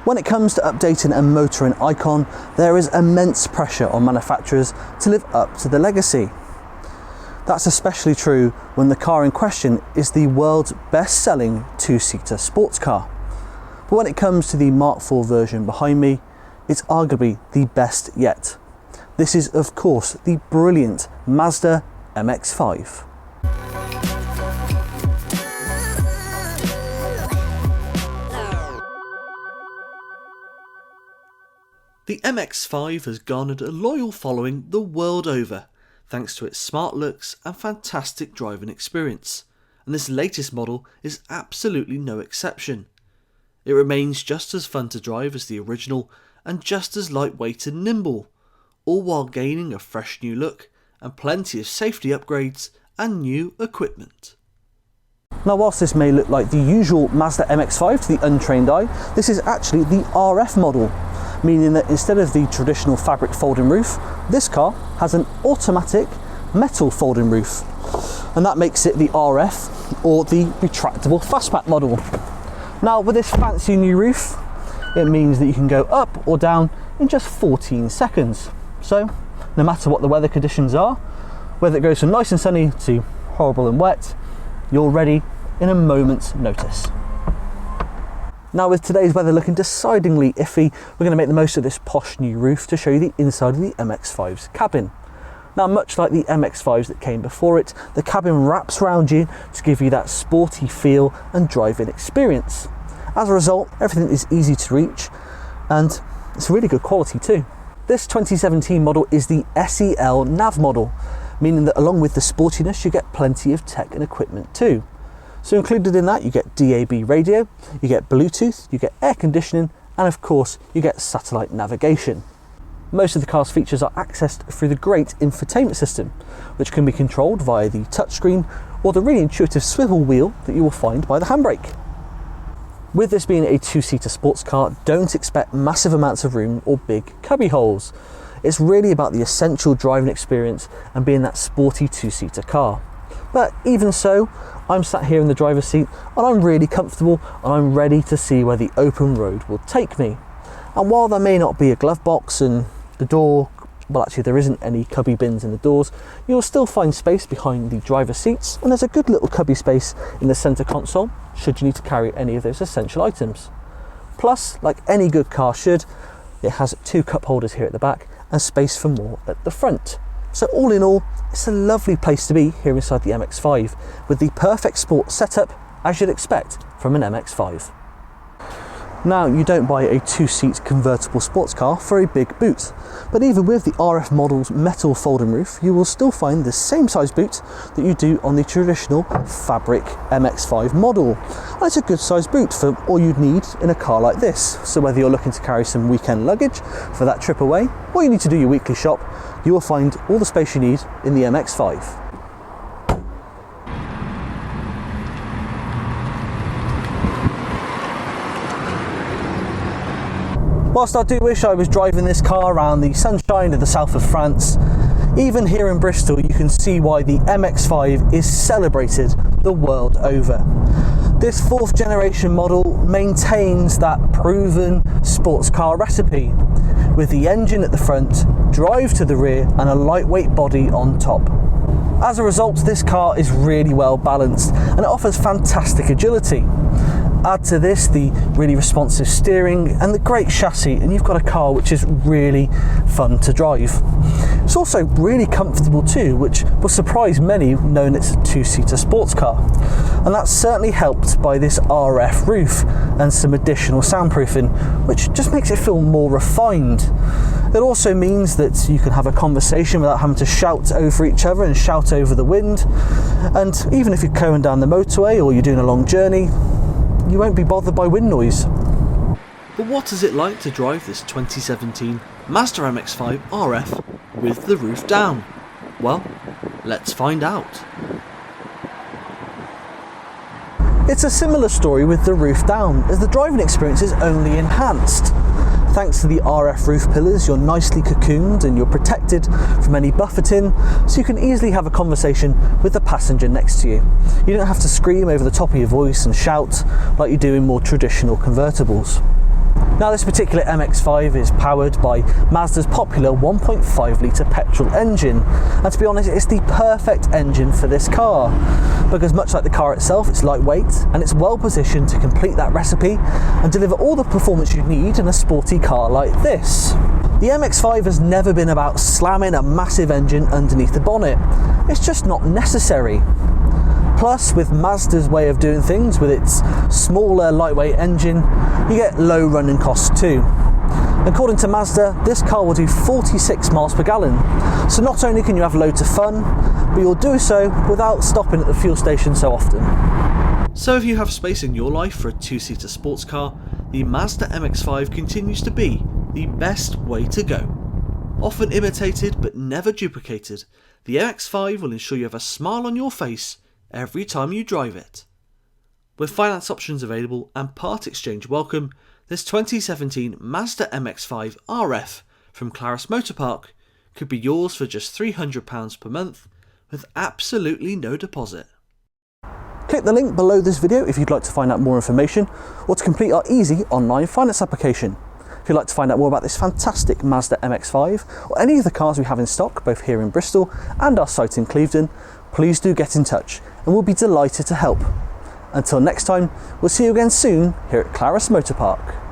When it comes to updating a motor and icon, there is immense pressure on manufacturers to live up to the legacy. That's especially true when the car in question is the world's best-selling two-seater sports car. But when it comes to the Mark IV version behind me, it's arguably the best yet. This is, of course, the brilliant Mazda MX-5. The MX-5 has garnered a loyal following the world over, thanks to its smart looks and fantastic driving experience, and this latest model is absolutely no exception. It remains just as fun to drive as the original and just as lightweight and nimble, all while gaining a fresh new look and plenty of safety upgrades and new equipment. Now, whilst this may look like the usual Mazda MX-5 to the untrained eye, this is actually the RF model, meaning that instead of the traditional fabric folding roof, this car has an automatic metal folding roof, and that makes it the RF, or the Retractable Fastback model. Now, with this fancy new roof, it means that you can go up or down in just 14 seconds. So, no matter what the weather conditions are, whether it goes from nice and sunny to horrible and wet, you're ready in a moment's notice. Now, with today's weather looking decidedly iffy, we're going to make the most of this posh new roof to show you the inside of the MX-5's cabin. Now, much like the MX-5s that came before it, the cabin wraps around you to give you that sporty feel and driving experience. As a result, everything is easy to reach and it's really good quality too. This 2017 model is the SEL nav model, meaning that along with the sportiness you get plenty of tech and equipment too. So included in that you get DAB radio, you get Bluetooth, you get air conditioning, and of course you get satellite navigation. Most of the car's features are accessed through the great infotainment system, which can be controlled via the touchscreen or the really intuitive swivel wheel that you will find by the handbrake. With this being a two-seater sports car, don't expect massive amounts of room or big cubby holes. It's really about the essential driving experience and being that sporty two-seater car. But even so, I'm sat here in the driver's seat and I'm really comfortable and I'm ready to see where the open road will take me. And while there may not be a glove box and the door, well, actually there isn't any cubby bins in the doors, you'll still find space behind the driver's seats, and there's a good little cubby space in the centre console should you need to carry any of those essential items. Plus, like any good car should, it has two cup holders here at the back and space for more at the front. So all in all, it's a lovely place to be here inside the MX-5, with the perfect sport setup as you'd expect from an MX-5. Now, you don't buy a two-seat convertible sports car for a big boot, but even with the RF model's metal folding roof, you will still find the same size boot that you do on the traditional fabric MX-5 model. And it's a good size boot for all you'd need in a car like this. So whether you're looking to carry some weekend luggage for that trip away, or you need to do your weekly shop, you will find all the space you need in the MX-5. Whilst I do wish I was driving this car around the sunshine of the south of France, even here in Bristol you can see why the MX-5 is celebrated the world over. This fourth generation model maintains that proven sports car recipe, with the engine at the front, drive to the rear and a lightweight body on top. As a result, this car is really well balanced and it offers fantastic agility. Add to this the really responsive steering and the great chassis, and you've got a car which is really fun to drive. It's also really comfortable too, which will surprise many knowing it's a two-seater sports car. And that's certainly helped by this RF roof and some additional soundproofing, which just makes it feel more refined. It also means that you can have a conversation without having to shout over each other and shout over the wind. And even if you're going down the motorway or you're doing a long journey, you won't be bothered by wind noise. But what is it like to drive this 2017 Mazda MX-5 RF with the roof down? Well, let's find out. It's a similar story with the roof down, as the driving experience is only enhanced. Thanks to the RF roof pillars, you're nicely cocooned and you're protected from any buffeting, so you can easily have a conversation with the passenger next to you. You don't have to scream over the top of your voice and shout like you do in more traditional convertibles. Now this particular MX-5 is powered by Mazda's popular 1.5 litre petrol engine, and to be honest it's the perfect engine for this car because much like the car itself, it's lightweight and it's well positioned to complete that recipe and deliver all the performance you need in a sporty car like this. The MX-5 has never been about slamming a massive engine underneath the bonnet. It's just not necessary. Plus, with Mazda's way of doing things, with its smaller, lightweight engine, you get low running costs too. According to Mazda, this car will do 46 miles per gallon. So not only can you have loads of fun, but you'll do so without stopping at the fuel station so often. So if you have space in your life for a two-seater sports car, the Mazda MX-5 continues to be the best way to go. Often imitated but never duplicated, the MX-5 will ensure you have a smile on your face every time you drive it. With finance options available and part exchange welcome, this 2017 Mazda MX-5 RF from Clarus MotorPark could be yours for just £300 per month with absolutely no deposit. Click the link below this video if you'd like to find out more information or to complete our easy online finance application. If you'd like to find out more about this fantastic Mazda MX-5 or any of the cars we have in stock both here in Bristol and our site in Clevedon, please do get in touch and we'll be delighted to help. Until next time, we'll see you again soon here at Clarus MotorPark.